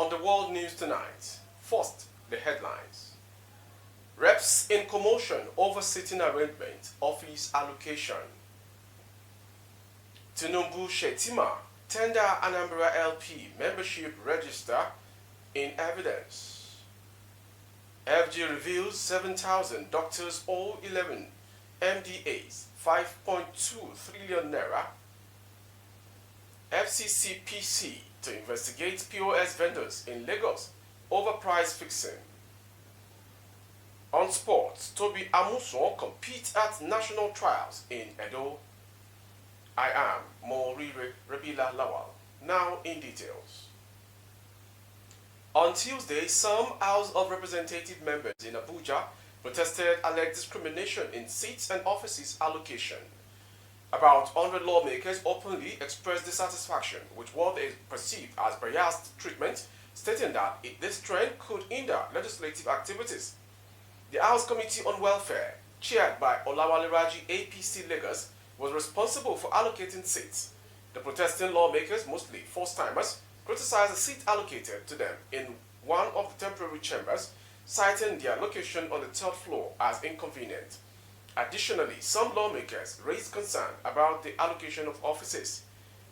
On the world news tonight, first, the headlines. Reps in commotion over sitting arrangement, office allocation. Tinubu Shetima tender Anambra LP membership register in evidence. FG reveals 7,000 doctors owe 11 MDAs 5.2 trillion naira. FCCPC to investigate POS vendors in Lagos over price fixing. On sports, Toby Amuson competes at national trials in Edo. I am Morire Rabila Lawal. Now in details. On Tuesday, some House of Representative members in Abuja protested alleged discrimination in seats and offices allocation. About 100 lawmakers openly expressed dissatisfaction with what they perceived as biased treatment, stating that this trend could hinder legislative activities. The House Committee on Welfare, chaired by Olawale Raji APC Lagos, was responsible for allocating seats. The protesting lawmakers, mostly first-timers, criticized the seat allocated to them in one of the temporary chambers, citing their location on the third floor as inconvenient. Additionally, some lawmakers raised concern about the allocation of offices.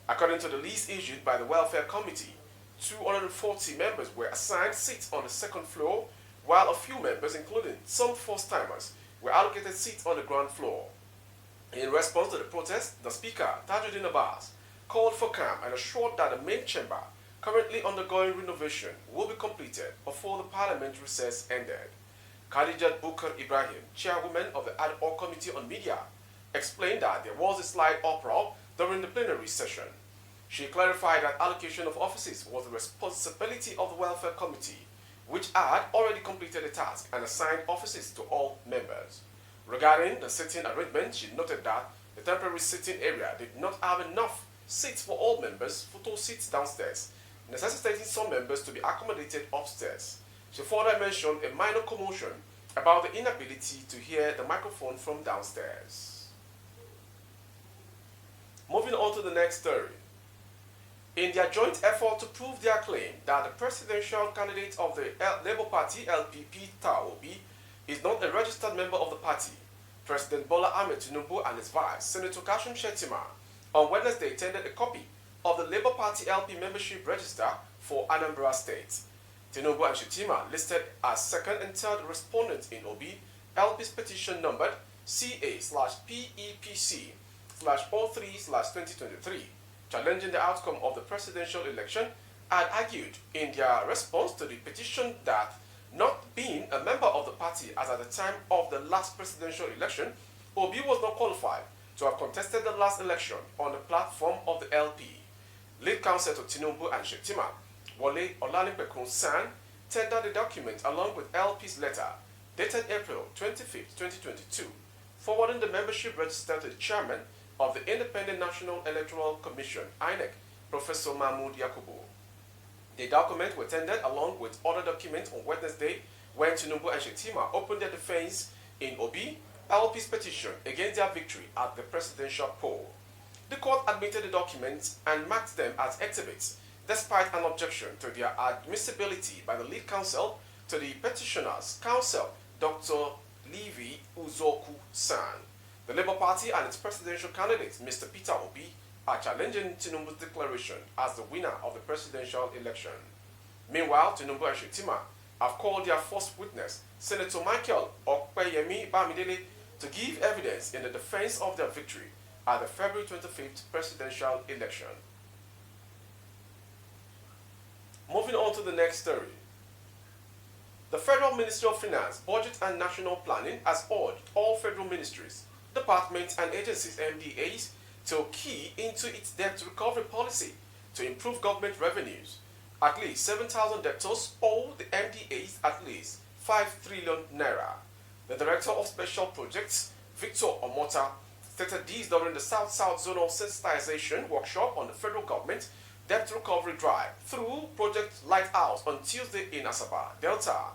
According to the list issued by the Welfare Committee, 240 members were assigned seats on the second floor, while a few members, including some first-timers, were allocated seats on the ground floor. In response to the protest, the Speaker, Tajuddin Abbas, called for calm and assured that the main chamber, currently undergoing renovation, will be completed before the Parliament recess ended. Khadijat Bukar Ibrahim, chairwoman of the Ad hoc Committee on Media, explained that there was a slight uproar during the plenary session. She clarified that allocation of offices was the responsibility of the Welfare Committee, which had already completed the task and assigned offices to all members. Regarding the sitting arrangement, she noted that the temporary sitting area did not have enough seats for all members, photo seats downstairs, necessitating some members to be accommodated upstairs. She further mentioned a minor commotion about the inability to hear the microphone from downstairs. Moving on to the next story. In their joint effort to prove their claim that the presidential candidate of the Labour Party, LP, Peter Obi, is not a registered member of the party, President Bola Ahmed Tinubu and his vice, Senator Kashim Shettima, on Wednesday tendered a copy of the Labour Party LP membership register for Anambra State. Tinubu and Shettima, listed as second and third respondents in Obi, LP's petition numbered CA/PEPC/03/2023, challenging the outcome of the presidential election, had argued in their response to the petition that, not being a member of the party as at the time of the last presidential election, Obi was not qualified to have contested the last election on the platform of the LP. Lead counsel to Tinubu and Shettima, Wole Olanipekun San, tendered the document along with LP's letter dated April 25, 2022, forwarding the membership register to the chairman of the Independent National Electoral Commission, INEC, Professor Mahmood Yakubu. The document were tendered along with other documents on Wednesday when Tinubu and Shettima opened their defense in Obi, LP's petition against their victory at the presidential poll. The court admitted the documents and marked them as exhibits, despite an objection to their admissibility by the lead counsel to the petitioner's counsel, Dr. Levi Uzoku San. The Labour Party and its presidential candidate, Mr. Peter Obi, are challenging Tinubu's declaration as the winner of the presidential election. Meanwhile, Tinubu and Shettima have called their first witness, Senator Michael Okpeyemi Bamidele, to give evidence in the defense of their victory at the February 25th presidential election. Moving on to the next story. The Federal Ministry of Finance, Budget and National Planning has urged all federal ministries, departments and agencies, MDAs, to key into its debt recovery policy to improve government revenues. At least 7,000 debtors owe the MDAs at least 5 trillion naira. The Director of Special Projects, Victor Omota, stated this during the South-South Zonal Sensitization Workshop on the federal government debt recovery drive through Project Lighthouse on Tuesday in Asaba, Delta.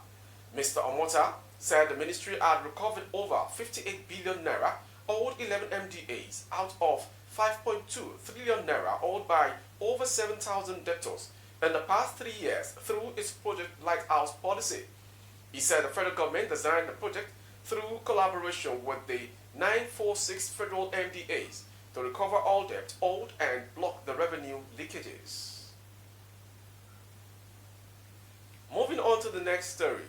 Mr. Omota said the ministry had recovered over 58 billion naira owed 11 MDAs out of 5.2 trillion naira owed by over 7,000 debtors in the past 3 years through its Project Lighthouse policy. He said the federal government designed the project through collaboration with the 946 federal MDAs to recover all debt owed and block the revenue leakages. Moving on to the next story.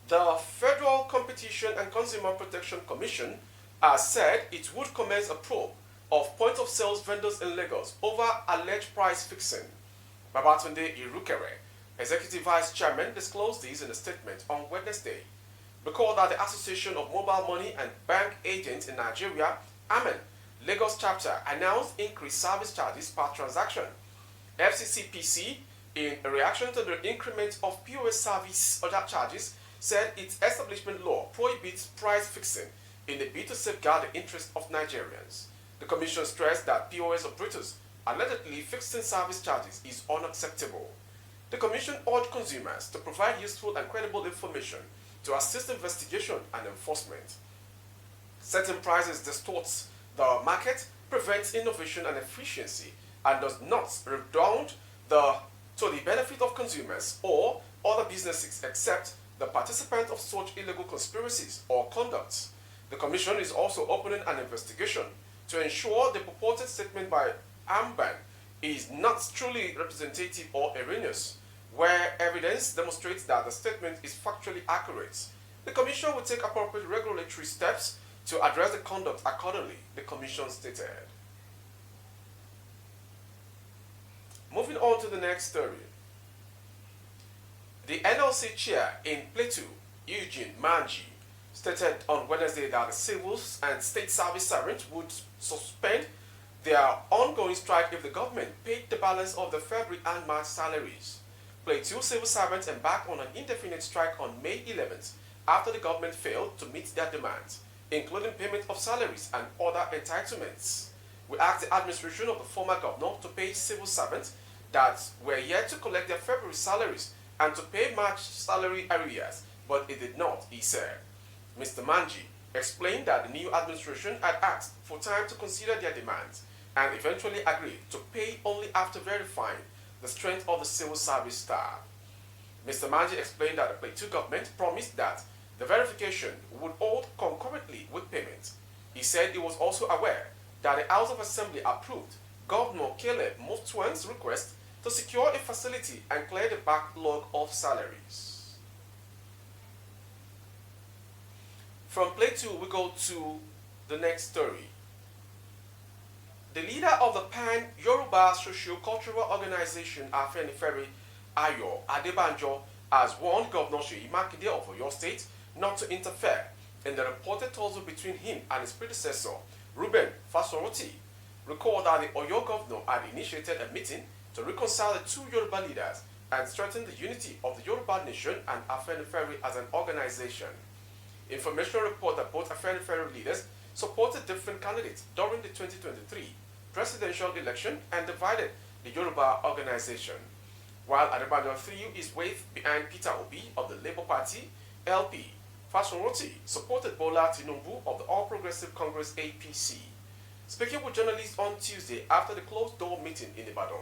The Federal Competition and Consumer Protection Commission has said it would commence a probe of point-of-sales vendors in Lagos over alleged price fixing. Babatunde Irukere, Executive Vice Chairman, disclosed this in a statement on Wednesday. Recall that the Association of Mobile Money and Bank Agents in Nigeria, AMEN, Lagos chapter, announced increased service charges per transaction. FCCPC, in reaction to the increment of POS service other charges, said its establishment law prohibits price fixing in a bid to safeguard the interests of Nigerians. The Commission stressed that POS operators allegedly fixing service charges is unacceptable. The Commission urged consumers to provide useful and credible information to assist investigation and enforcement. Setting prices distorts the market, prevents innovation and efficiency, and does not redound to the benefit of consumers or other businesses except the participant of such illegal conspiracies or conducts. The Commission is also opening an investigation to ensure the purported statement by AMBAN is not truly representative or erroneous. Where evidence demonstrates that the statement is factually accurate, the Commission will take appropriate regulatory steps to address the conduct accordingly, the Commission stated. Moving on to the next story. The NLC chair in Plateau, Eugene Manji, stated on Wednesday that the civil and state service servants would suspend their ongoing strike if the government paid the balance of the February and March salaries. Plateau civil servants embarked on an indefinite strike on May 11th after the government failed to meet their demands, including payment of salaries and other entitlements. We asked the administration of the former governor to pay civil servants that were yet to collect their February salaries and to pay March salary arrears, but it did not, he said. Mr. Manji explained that the new administration had asked for time to consider their demands and eventually agreed to pay only after verifying the strength of the civil service staff. Mr. Manji explained that the Plateau government promised that the verification would hold concurrently with payment. He said he was also aware that the House of Assembly approved Governor Caleb Mutfwang's request to secure a facility and clear the backlog of salaries. From Plateau, we go to the next story. The leader of the Pan-Yoruba Socio-Cultural Organization, Afenifere, Ayo Adebanjo, has warned Governor Makinde of Oyo State not to interfere in the reported tussle between him and his predecessor, Ruben Fasoroti. Recall that the Oyo governor had initiated a meeting to reconcile the two Yoruba leaders and strengthen the unity of the Yoruba nation and Afenifere as an organization. Information report that both Afenifere leaders supported different candidates during the 2023 presidential election and divided the Yoruba organization. While Adebanjo threw his weight behind Peter Obi of the Labour Party, LP, Fasoroti supported Bola Tinubu of the All Progressive Congress APC. Speaking with journalists on Tuesday after the closed-door meeting in Ibadan,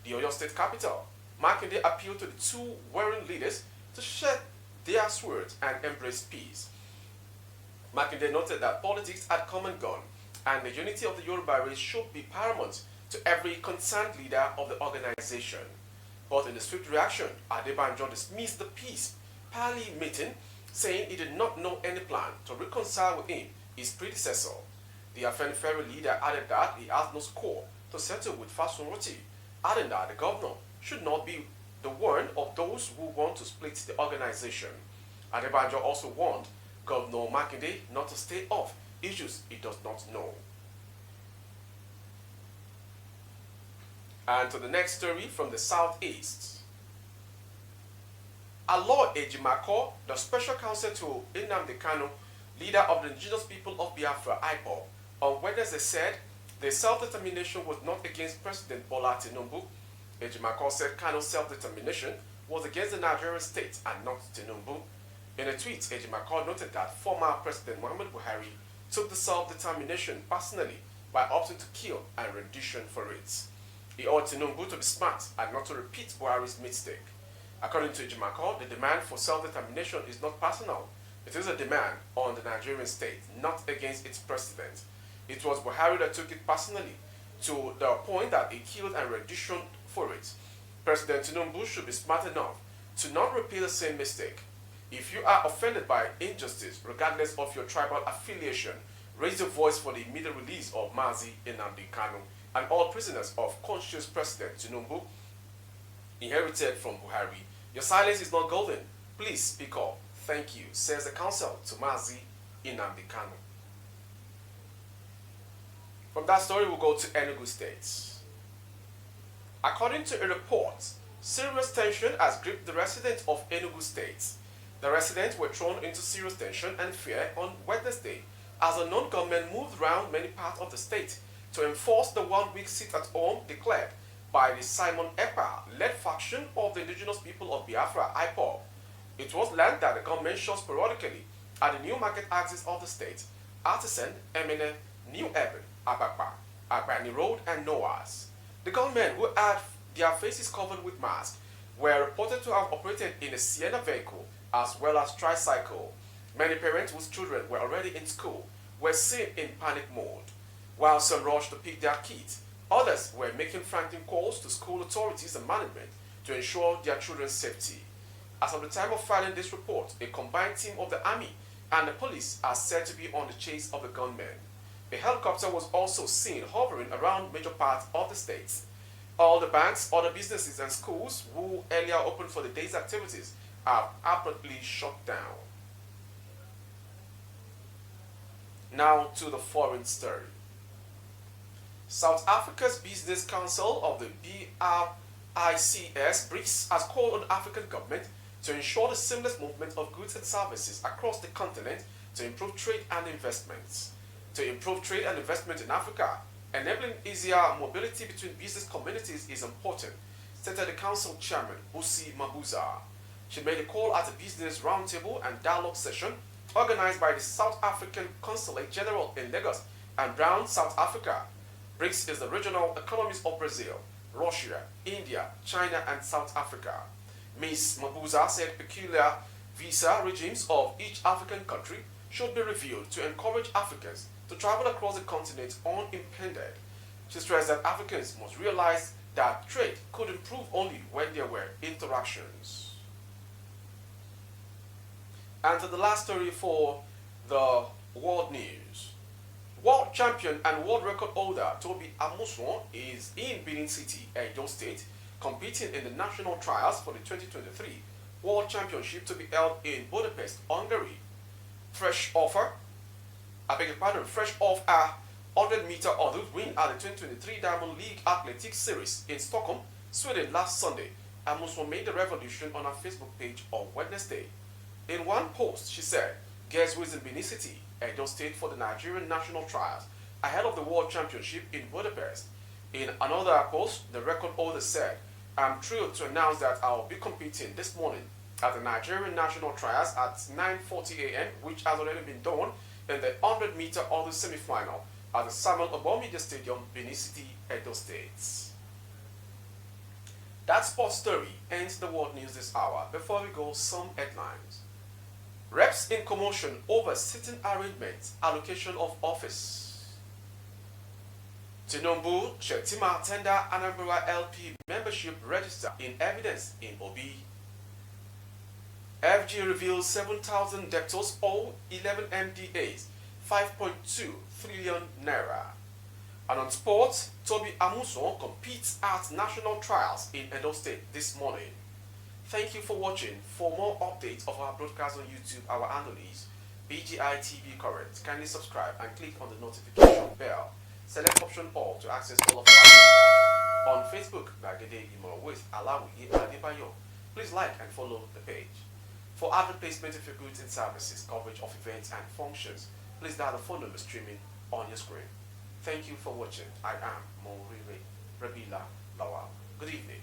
the Oyo State capital, Makinde appealed to the two warring leaders to shed their swords and embrace peace. Makinde noted that politics had come and gone, and the unity of the Yoruba race should be paramount to every concerned leader of the organization. But in a swift reaction, Adebanjo dismissed the peace parley meeting, saying he did not know any plan to reconcile with him, his predecessor. The Afenifere leader added that he has no score to settle with Fasoroti, adding that the governor should not be the one of those who want to split the organization. Adebanjo also warned Governor Makinde not to stay off issues he does not know. And to the next story from the southeast. Alo Ejimako, the special counsel to Nnamdi Kanu, leader of the indigenous people of Biafra, IPOB, on Wednesday said the self-determination was not against President Bola Tinubu. Ejimako said Kanu's self-determination was against the Nigerian state and not Tinubu. In a tweet, Ejimako noted that former President Muhammadu Buhari took the self-determination personally by opting to kill and rendition for it. He urged Tinubu to be smart and not to repeat Buhari's mistake. According to Ejimako, the demand for self-determination is not personal. It is a demand on the Nigerian state, not against its president. It was Buhari that took it personally, to the point that he killed and auditioned for it. President Tinubu should be smart enough to not repeat the same mistake. If you are offended by injustice, regardless of your tribal affiliation, raise your voice for the immediate release of Mazi Nnamdi Kanu and all prisoners of conscious President Tinubu inherited from Buhari. Your silence is not golden. Please speak up. Thank you, says the counsel to Mazi Nnamdi Kanu. From that story, we'll go to Enugu State. According to a report, serious tension has gripped the residents of Enugu State. The residents were thrown into serious tension and fear on Wednesday as the non-government moved around many parts of the state to enforce the one-week sit-at-home declared by the Simon Ekpa-led faction of the indigenous people of Biafra, IPOB. It was learned that the government shows periodically at the new market axis of the state, Artisan, Emene, New Urban, Abakpa, Agbani Road, and Noahs. The gunmen, who had their faces covered with masks, were reported to have operated in a Sienna vehicle as well as tricycle. Many parents whose children were already in school were seen in panic mode. While some rushed to pick their kids, others were making frantic calls to school authorities and management to ensure their children's safety. As of the time of filing this report, a combined team of the army and the police are said to be on the chase of the gunmen. A helicopter was also seen hovering around major parts of the state. All the banks, other businesses and schools who earlier opened for the day's activities are abruptly shut down. Now to the foreign story. South Africa's Business Council of the BRICS has called on the African government to ensure the seamless movement of goods and services across the continent to improve trade and investments. To improve trade and investment in Africa, enabling easier mobility between business communities is important, stated the council chairman, Busi Mabuza. She made a call at a business roundtable and dialogue session organized by the South African Consulate General in Lagos and Brown, South Africa. BRICS is the regional economies of Brazil, Russia, India, China, and South Africa. Ms. Mabuza said peculiar visa regimes of each African country should be reviewed to encourage Africans to travel across the continent unimpeded. She stressed that Africans must realize that trade could improve only when there were interactions. And to the last story for the world news. World champion and world record holder Toby Amuson is in Benin City, Edo State, competing in the national trials for the 2023 World Championship to be held in Budapest, Hungary. Fresh off a 100-meter hurdle win at the 2023 Diamond League Athletics Series in Stockholm, Sweden last Sunday, Amuson made the revolution on her Facebook page on Wednesday. In one post, she said, "Guess who is in Benin City, Edo State for the Nigerian national trials ahead of the World Championship in Budapest." In another post, the record holder said, "I'm thrilled to announce that I'll be competing this morning at the Nigerian national trials at 9:40 a.m., which has already been done in the 100-meter hurdle semi-final at the Samuel Obomide Stadium, Benin City, Edo State." That sports story ends the world news this hour. Before we go, some headlines. Reps in commotion over sitting arrangements, allocation of office. Tinubu, Shetima tender Anambra LP membership register in evidence in Obi. FG reveals 7,000 debtors owe 11 MDAs, 5.2 trillion naira. And on sports, Toby Amuson competes at national trials in Edo State this morning. Thank you for watching. For more updates of our broadcast on YouTube, our handle is BGI TV Current. Kindly subscribe and click on the notification bell. Select option all to access all of our broadcasts. On Facebook, Makinde with Alawi Adebayo. Please like and follow the page. For advert placement of your goods and services, coverage of events and functions, please dial the phone number streaming on your screen. Thank you for watching. I am Morire Rabila Lawal. Good evening.